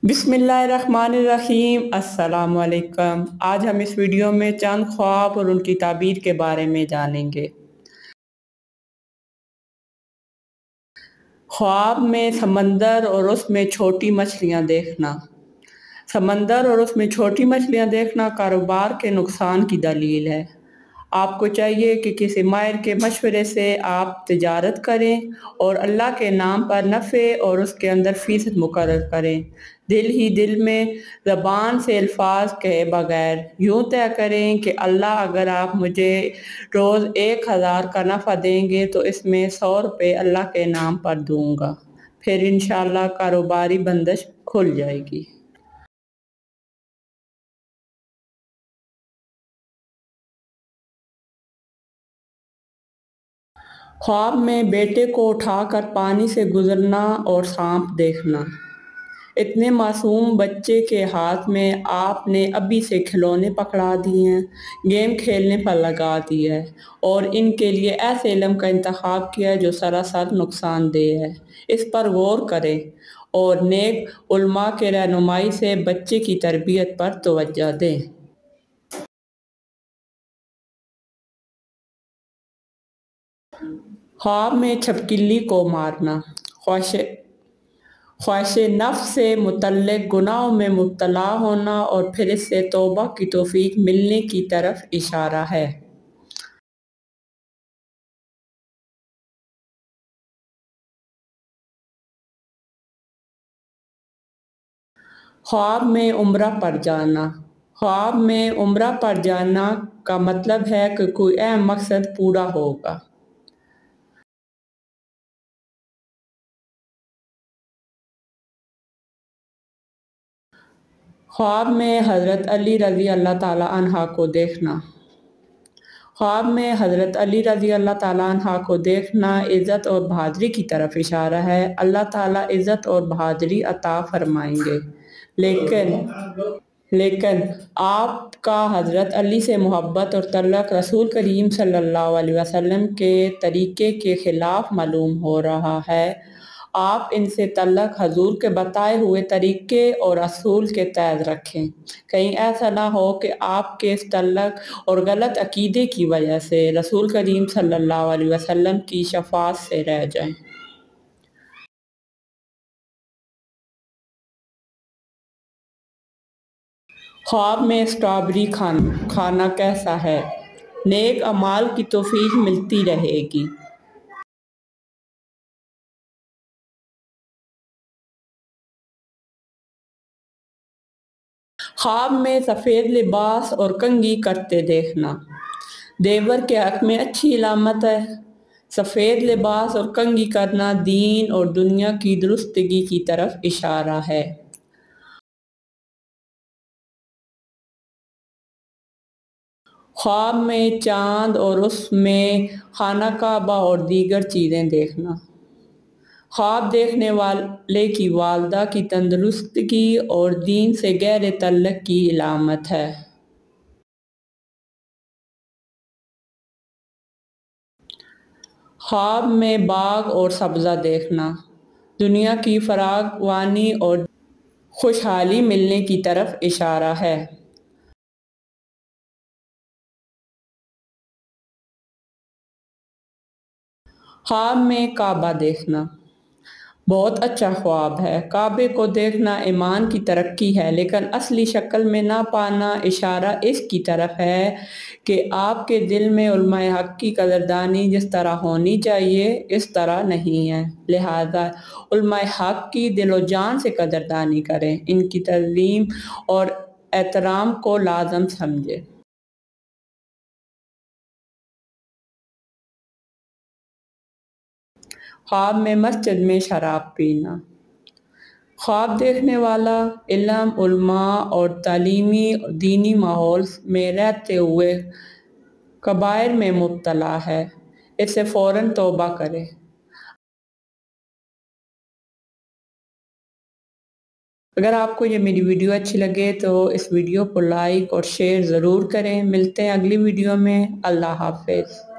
बिस्मिल्लाहिर्रहमानिर्रहीम। अस्सलाम वालेकुम। आज हम इस वीडियो में चंद ख्वाब और उनकी ताबीर के बारे में जानेंगे। ख्वाब में समंदर और उसमें छोटी मछलियाँ देखना। समंदर और उसमें छोटी मछलियाँ देखना कारोबार के नुकसान की दलील है। आपको चाहिए कि किसी माहिर के मशवरे से आप तिजारत करें और अल्लाह के नाम पर नफ़े और उसके अंदर फ़ीसद मुकर्रर करें। दिल ही दिल में ज़बान से अल्फाज कहे बगैर यूँ तय करें कि अल्लाह, अगर आप मुझे रोज़ 1000 का नफ़ा देंगे तो इसमें 100 रुपये अल्लाह के नाम पर दूँगा। फिर इंशाअल्लाह कारोबारी बंदिश खुल जाएगी। ख्वाब में बेटे को उठाकर पानी से गुजरना और सांप देखना। इतने मासूम बच्चे के हाथ में आपने अभी से खिलौने पकड़ा दिए हैं, गेम खेलने पर लगा दिया है और इनके लिए ऐसे इल्म का इंतखाब किया है जो सरासर नुकसानदेह है। इस पर गौर करें और नेक उलमा के रहनुमाई से बच्चे की तरबियत पर तवज्जो दें। ख्वाब में छपकिली को मारना। ख्वाहिश नफ्स से मुतल्लिक गुनाहों में मुब्तला होना और फिर इससे तौबा की तौफीक मिलने की तरफ इशारा है। ख्वाब में उम्रा पर जाना। ख्वाब में उम्रा पर जाना का मतलब है कि कोई अहम मकसद पूरा होगा। ख्वाब में हज़रत अली रज़ी अल्लाह ताला अन्हा को देखना। ख्वाब में हज़रत अली रज़ी अल्लाह ताला अन्हा को देखना इज़्ज़त और बहादुरी की तरफ इशारा है। अल्लाह ताला इज़्ज़त और बहादुरी अता फरमाएंगे। लेकिन आपका हज़रत अली से मोहब्बत और तल्लुक़ रसूल करीम सल्लल्लाहु अलैहि वसल्लम के तरीक़े के ख़िलाफ़ मालूम हो रहा है। आप इनसे तल्लुक़ हजूर के बताए हुए तरीक़े और असूल के तहत रखें। कहीं ऐसा ना हो कि आपके इस तल्लुक़ और गलत अक़ीदे की वजह से रसूल करीम सल्लल्लाहु अलैहि वसल्लम की शफ़ाअत से रह जाएं। ख्वाब में स्ट्रॉबेरी खाना कैसा है? नेक अमाल की तौफीक मिलती रहेगी। ख्वाब में सफ़ेद लिबास और कंघी करते देखना देवर के हक में अच्छी इलामत है। सफ़ेद लिबास और कंघी करना दीन और दुनिया की दुरुस्तगी की तरफ इशारा है। ख्वाब में चाँद और उसमें खाना काबा और दीगर चीज़ें देखना ख्वाब देखने वाले की वालदा की तंदुरुस्ती और दीन से गहरे तल्लुक़ की इलामत है। ख्वाब में बाग और सब्ज़ा देखना दुनिया की फरागवानी और खुशहाली मिलने की तरफ इशारा है। ख्वाब में काबा देखना बहुत अच्छा ख्वाब है। काबे को देखना ईमान की तरक्की है, लेकिन असली शक्ल में ना पाना इशारा इसकी तरफ है कि आपके दिल में उलमाए हक की कदरदानी जिस तरह होनी चाहिए इस तरह नहीं है। लिहाजा उलमाए हक की दिलो जान से कदरदानी करें, इनकी तज़लीम और एहतराम को लाज़म समझें। ख्वाब में मस्जिद में शराब पीना। ख्वाब देखने वाला इल्म, उलमा और तालीमी दीनी माहौल में रहते हुए कबायर में मुब्तला है, इससे फ़ौरन तौबा करे। अगर आपको ये मेरी वीडियो अच्छी लगे तो इस वीडियो को लाइक और शेयर ज़रूर करें। मिलते हैं अगली वीडियो में। अल्लाह हाफ़िज़।